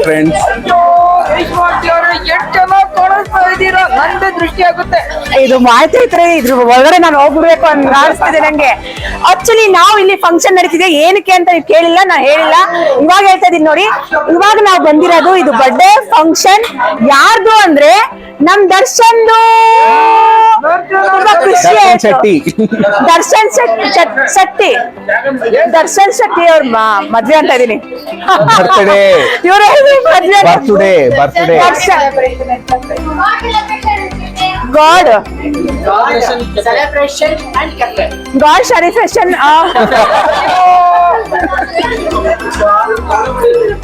Friends. ನಂದೇ ದೃಷ್ಟಿ ಆಗುತ್ತೆ ಇದು ಮಾಹಿತಿ ಇದ್ರ ಒಳಗಡೆ ನಾನು ಹೋಗ್ಬಿಡ್ಬೇಕು ಅಂತ ಅನಿಸ್ತಿದೆ ನಂಗೆ. ಆಕ್ಚುಲಿ ನಾವು ಇಲ್ಲಿ ಫಂಕ್ಷನ್ ನಡೀತಿದೆ ಏನಕ್ಕೆ ಅಂತ ನೀವು ಕೇಳಿಲ್ಲ, ನಾನು ಹೇಳಿಲ್ಲ, ಇವಾಗ ಹೇಳ್ತಾ ಇದೀನಿ ನೋಡಿ. ಇವಾಗ ನಾವು ಬಂದಿರೋದು ಇದು ಬರ್ಡೇ ಫಂಕ್ಷನ್. ಯಾರ್ದು ಅಂದ್ರೆ ನಮ್ ದರ್ಶನ್ದು. ತುಂಬಾ ಖುಷಿ ಆಯ್ತು. ದರ್ಶನ್ ಶೆಟ್ಟಿ ಅವ್ರ ಮದ್ವೆ ಅಂತ ಇದೀನಿ. ಇವ್ರ birthday god celebration and cafe. God celebration.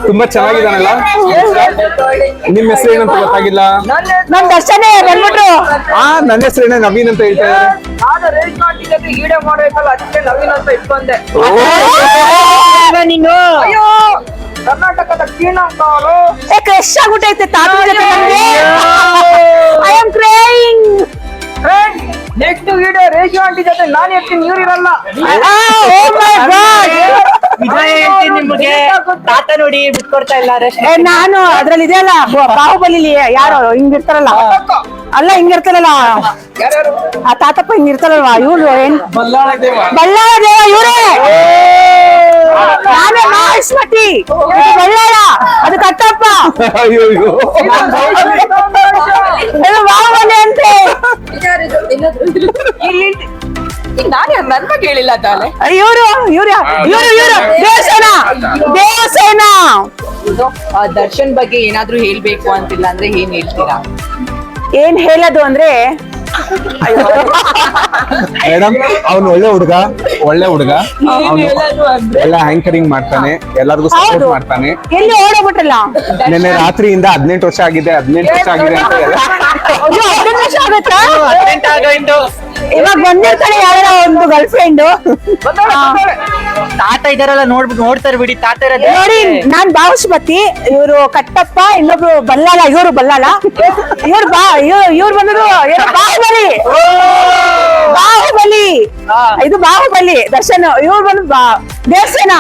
ತುಂಬಾ ಚೆನ್ನಾಗಿದ್ದಾನಲ್ಲ. ನಿಮ್ ಹೆಸರು ಏನಂತ ಗೊತ್ತಾಗಿಲ್ಲ. ನಮ್ ದರ್ಶನೇ ಬಂದ್ಬಿಟ್ರು. ನನ್ನ ಹೆಸರೇನೆ ನವೀನ್ ಅಂತ ಹೇಳ್ತಾ ಇದ್ದಾರೆ. ನಾನು ರೇಷ್ಮಾ ಆಂಟಿ ಜೊತೆ ಈಡೆ ಮಾಡ್ಬೇಕಲ್ಲ, ಅದಕ್ಕೆ ನವೀನ್ ಅಂತ ಇಟ್ಕೊಂಡೆ. ನೀನು ಅಯ್ಯೋ ಕರ್ನಾಟಕದ ಶ್ರೀಲಂಕಾರು ಕ್ರಶ್ ಆಗ್ಬಿಟ್ಟೈತೆ ತಾತನ ಜೊತೆ ನಮ್ಗೆ. I am crying. Next video Reshma aunty ಜೊತೆ ನಾನು ಇರ್ತೀನಿ, ಇವ್ರಿರಲ್ಲ. ಓ ಮೈ ಗಾಡ್. ವಿಜಯ್ ಹೇಳ್ತೀನಿ ನಿಮಗೆ, ತಾತ ನೋಡಿ ಬಿಟ್ಕೊಡ್ತಾ ಇಲ್ಲ ರೇಷ್ಮಾ. ನಾನು ಅದ್ರಲ್ಲಿ ಇದೆಯಲ್ಲ ಬಾಹುಬಲಿಲಿ ಯಾರು ಹಿಂಗಿರ್ತಾರಲ್ಲ, ಅಲ್ಲ ಹಿಂಗಿರ್ತಾರಲ್ಲ ಯಾರ್ಯಾರು? ಆ ತಾತಪ್ಪ ಹಿಂಗಿರ್ತಾರಲ್ವಾ, ಇವ್ರು ಏನ್ ಬಲ್ಲಾಳ ದೇವ. ಬಳ್ಳಾಳ ದೇವ ಇವ್ರೇ. ನಾನೇ ಮಹೇಶ್ವತಿ, ಇದು ಬಳ್ಳಾಳ, ಅದು ಕಟ್ಟಪ್ಪ, ಅಯ್ಯೋ ಇದು ಬಾಹುಬಲಿ ಅಂತೆ. ನಾನು ನನ್ನ ಬಗ್ಗೆ ಹೇಳಿಲ್ಲ ತಾನೆ. ಇವ್ರು ದೇವಸೇನ. ದರ್ಶನ್ ಬಗ್ಗೆ ಏನಾದ್ರೂ ಹೇಳ್ಬೇಕು ಅಂತಿಲ್ಲ ಅಂದ್ರೆ ಏನ್ ಹೇಳ್ತೀರಾ? ಏನ್ ಹೇಳೋದು ಅಂದ್ರೆ ಮೇಡಮ್, ಅವ್ನು ಒಳ್ಳೆ ಹುಡುಗ. ಅವ್ನು ಒಳ್ಳೆ ಆಂಕರಿಂಗ್ ಮಾಡ್ತಾನೆ, ಎಲ್ಲರಿಗೂ ಸಪೋರ್ಟ್ ಮಾಡ್ತಾನೆ. ಎಲ್ಲಿ ಓಡೋಗ್ಬಿಟ್ರಲ್ಲ. ನಿನ್ನೆ ರಾತ್ರಿಯಿಂದ 18 ವರ್ಷ ಆಗಿದೆ ಅಂತ ಎಲ್ಲ. 18 ವರ್ಷ ಆಗುತ್ತಾ? ಇವಾಗ ಬಂದಿರ್ತಾನೆ ಯಾರ ಒಂದು ಗರ್ಲ್ ಫ್ರೆಂಡ್. ತಾತ ಇದಾರಲ್ಲ, ನೋಡ್ತಾರೆ ಬಿಡಿ. ತಾತ ನೋಡಿ, ನಾನ್ ಬಾಹುಶ್ಮತಿ, ಇವರು ಕಟ್ಟಪ್ಪ, ಇನ್ನೊಬ್ರು ಬಲ್ಲಾಳ, ಇವರು ಬಲ್ಲಾಳ, ಇವ್ರು ಬಂದ್ರು ಬಾಹುಬಲಿ. ಇದು ಬಾಹುಬಲಿ ದರ್ಶನ್, ಇವ್ರು ಬಂದು ದೇವಸೇನ.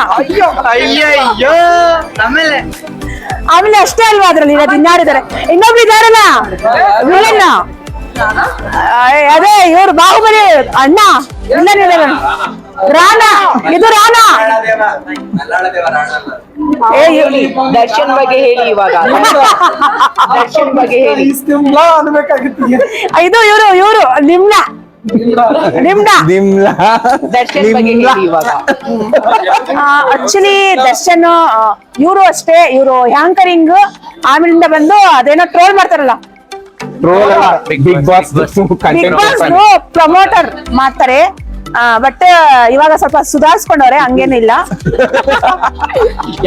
ಆಮೇಲೆ ಅಷ್ಟೇ ಅಲ್ವಾ ಅದ್ರಲ್ಲಿ ಇರೋದು, ಇನ್ನಾರಿದ್ದಾರೆ, ಇನ್ನೊಬ್ರು ಇದಾರಲ್ಲ ವಿಲನ್. ಅದೇ ಇವ್ರು ಬಾಹುಬಲಿ ಅಣ್ಣ ವಿಲನ್ ಇದಾರೆ. ರಾಣಾ, ಇದು ರಾಣಾ. ದರ್ಶನ್ ಬಗ್ಗೆ ಹೇಳಿ ಇವಾಗ. ದರ್ಶನ್ ಬಗ್ಗೆ ಹೇಳಿ. ಇದು ಇವ್ರು ನಿಮ್ನ ದರ್ಶನ್ ಬಗ್ಗೆ ಹೇಳಿ ಇವಾಗ. ಆಕ್ಚುಲಿ ದರ್ಶನ್ ಇವರು ಅಷ್ಟೇ, ಇವರು ಹ್ಯಾಂಕರಿಂಗ್, ಆಮೇಲಿಂದ ಬಂದು ಅದೇನೋ ಟ್ರೋಲ್ ಮಾಡ್ತಾರಲ್ಲ, ಬಿಗ್ ಬಾಸ್ ಪ್ರಮೋಟರ್ ಮಾಡ್ತಾರೆ. ಬಟ್ ಇವಾಗ ಸ್ವಲ್ಪ ಸುಧಾರಿಸ್ಕೊಂಡವ್ರೆ, ಹಂಗೇನಿಲ್ಲ.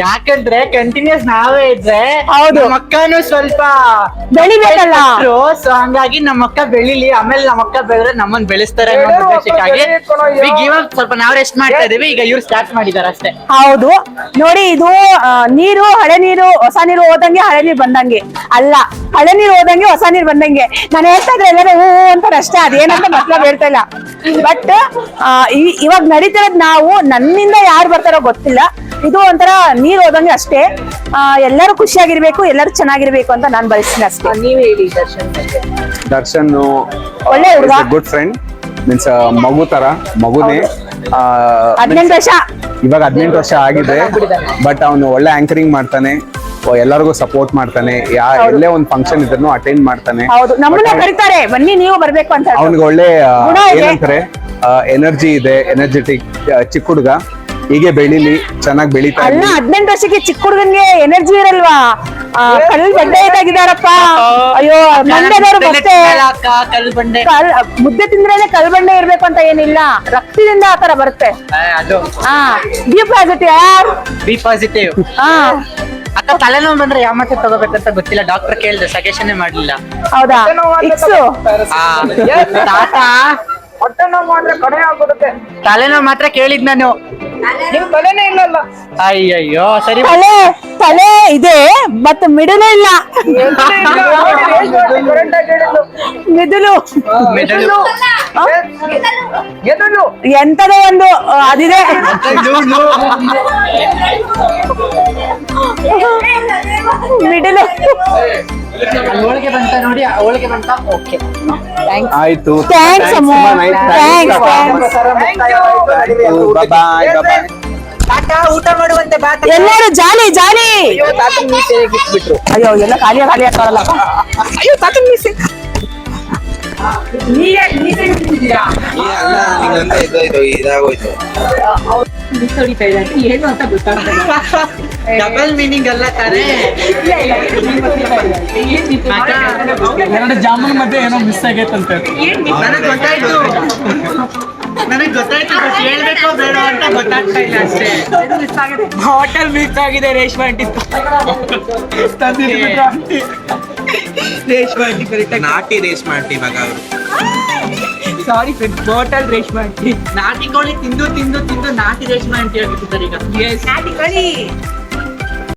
ಯಾಕಂದ್ರೆ ಕಂಟಿನ್ಯೂಸ್ ನಾವೇ ಇದ್ರೆ ಹೌದು, ಮಕ್ಕನು ಸ್ವಲ್ಪ ಬೆಳಿಬೇಕಲ್ಲ. ಸೊ ಹಂಗಾಗಿ ನಮ್ಮ ಅಕ್ಕ ಬೆಳಿಲಿ, ಆಮೇಲೆ ನಮ್ಮ ಅಕ್ಕ ಬೆಳೆದ್ರೆ ನಮ್ಮನ್ನ ಬೆಳೆಸ್ತಾರೆ ಅನ್ನೋ ಉದ್ದೇಶಕ್ಕಾಗಿ ಈಗ ಇವಾಗ ಸ್ವಲ್ಪ ನಾವ್ ರೆಸ್ಟ್ ಮಾಡ್ತಾ ಇದೀವಿ. ಈಗ ಇವ್ರು ಸ್ಟಾರ್ಟ್ ಮಾಡಿದಾರೆ ಅಷ್ಟೇ. ಹೌದು ನೋಡಿ, ಇದು ನೀರು, ಹಳೆ ನೀರು ಹೊಸ ನೀರು ಹೋದಂಗೆ ಹಳೆ ನೀರು ಬಂದಂಗೆ ಅಲ್ಲ, ಹಳೆ ನೀರು ಹೋದಂಗೆ ಹೊಸ ನೀರು ಬಂದಂಗೆ. ನಾನು ಹೇಳ್ತಾ ಇದ್ರೆ ಎಲ್ಲರೂ ಹೂ ಅಂತಾರೆ ಅಷ್ಟೇ, ಅದೇನಂತ ಮತ್ಲಬ್ ಹೇಳ್ತಾ ಇಲ್ಲ. ಬಟ್ ಇವಾಗ ನಡೀತಿರೋದ್ ನಾವು, ನನ್ನಿಂದ ಯಾರು ಬರ್ತಾರೋ ಗೊತ್ತಿಲ್ಲ, ಇದು ಒಂಥರ ನೀರ್ ಹೋದಂಗೆ ಅಷ್ಟೇ. ಎಲ್ಲರೂ ಖುಷಿಯಾಗಿರ್ಬೇಕು, ಎಲ್ಲರೂ ಚೆನ್ನಾಗಿರ್ಬೇಕು ಅಂತ ನಾನ್ ಬಯಸ್ತೀನಿ ಅಷ್ಟೇ. ನೀವ್ ಹೇಳಿ. ದರ್ಶನ್ ಒಳ್ಳೆ ಹುಡುಗ, ಗುಡ್ ಫ್ರೆಂಡ್, ಮೀನ್ಸ್ ಮಗುನೇ. 18 ವರ್ಷ, ಇವಾಗ 18 ವರ್ಷ ಆಗಿದೆ. ಬಟ್ ಅವನು ಒಳ್ಳೆ ಆಂಕರಿಂಗ್ ಮಾಡ್ತಾನೆ, ಎಲ್ಲರಿಗೂ ಸಪೋರ್ಟ್ ಮಾಡ್ತಾನೆ, ಎಲ್ಲೇ ಒಂದು ಫಂಕ್ಷನ್ ಇದ್ರೂ ಅಟೆಂಡ್ ಮಾಡ್ತಾನೆ. ಹೌದು, ನಮ್ಮನ್ನ ಕರೀತಾರೆ, ಬನ್ನಿ ನೀವು ಬರ್ಬೇಕು ಅಂತ. ಅವನಿಗೆ ಒಳ್ಳೆ ಏನಂತಾರೆ ಎನರ್ಜಿ ಇದೆ, ಎನರ್ಜೆಟಿಕ್ ಚಿಕ್ಕ ಹುಡುಗ. ಹೀಗೆ ಬೆಳಿಲಿ, ಚೆನ್ನಾಗಿ ಬೆಳಿತಾ ಅಲ್ಲ. 18 ವರ್ಷಕ್ಕೆ ಚಿಕ್ಕ ಹುಡುಗನ್ಗೆ ಎನರ್ಜಿ ಇರಲ್ವಾ? ಕಲ್ ಬಂಡೆ ಇದಾಗಿದಾರಪ್ಪ. ಅಯ್ಯೋ, ಮಂಡ್ಯದವ್ರು ಬಷ್ಟೇ, ಮುದ್ದೆ ತಿಂದ್ರೇನೆ ಕಲ್ ಬಂಡೆ ಇರ್ಬೇಕು ಅಂತ ಏನಿಲ್ಲ, ರಕ್ತದಿಂದ ಆತರ ಬರುತ್ತೆ. B positive. ಅಕ್ಕ ತಲೆನೋವು ಬಂದ್ರೆ ಯಾವ ಮಾತ್ರ ತಗೋಬೇಕಂತ ಗೊತ್ತಿಲ್ಲ, ಡಾಕ್ಟರ್ ಕೇಳಿದೆ, ಸಜೆಷನ್ ಮಾಡ್ಲಿಲ್ಲ. ಹೌದಾ? ತಾತ ಹೊಟ್ಟೆ ನೋವು ಮಾಡ್ರೆ ಕಡೆ ಆಗ್ಬಿಡುತ್ತೆ. ತಲೆನೋವು ಮಾತ್ರ ಕೇಳಿದ್ ನಾನು, ನಿಮ್ ತಲೆನೇ ಇಲ್ಲಲ್ಲ. ಅಯ್ಯಯ್ಯೋ, ಸರಿ. ತಲೆ ಇದೆ ಬಟ್ ಮಿಡಲೇ ಇಲ್ಲ. ಮಿದುಲು ಎಂತದೋ ಒಂದು ಅದಿದೆ. ಓಕೆ ಥ್ಯಾಂಕ್ಸ್ ಆಯ್ತು ಥ್ಯಾಂಕ್ಸ್ ಅಮ್ಮ ಥ್ಯಾಂಕ್ಸ್ ಬಾಯ್ ಬಾಯ್. ತಾತ ಊಟ ಮಾಡುವಂತೆ ಬಾ ತಾತ. ಎಲ್ಲರೂ ಜಾಲಿ ಜಾಲಿ ಅಯ್ಯೋ, ತಾತನ್ ಮೀಸೆ ಗಿಟ್ಬಿಟ್ರು. ಅಯ್ಯೋ ಎಲ್ಲ ಖಾಲಿ ಆಗ್ತಾರಲ್ಲ ಅಯ್ಯೋ ತಾತನ್ ಮೀಸೆ ಏನು ಅಂತ ಗೊತ್ತಾಗ್ತದೆ ಡಬಲ್ ಮೀನಿಂಗ್ ಅಲ್ಲ ತಾನೇ. ಎರಡು ಜಾಮೂನ್ ಮಧ್ಯೆ ಏನೋ ಮಿಸ್ ಆಗೈತಂತೆ. ನನಗ್ ಗೊತ್ತಾಯ್ತು ಬಟ್ ಹೇಳ್ಬೇಕೋ ಬೇಡ ಅಂತ ಗೊತ್ತಾಗ್ತಾ ಇಲ್ಲ ಅಷ್ಟೇ. ಹೋಟೆಲ್ ಮಿಸ್ ಆಗಿದೆ ರೇಷ್ಮೆ ಆಂಟಿ ರೇಷ್ಮೆ ಆಂಟಿ ಕರೆಕ್ಟ್ ನಾಟಿ ರೇಷ್ಮೆ ಆಂಟಿ ಇವಾಗ ಅವರು ಸಾರಿ ಹೋಟೆಲ್ ರೇಷ್ಮೆ ಆಂಟಿ ನಾಟಿ ಕೋಳಿ ತಿಂದು ತಿಂದು ತಿಂದು ನಾಟಿ ರೇಷ್ಮೆ ಅಂತ ಹೇಳ್ಬಿಟ್ಟಿದ್ದಾರೆ ಈಗ. ಎಸ್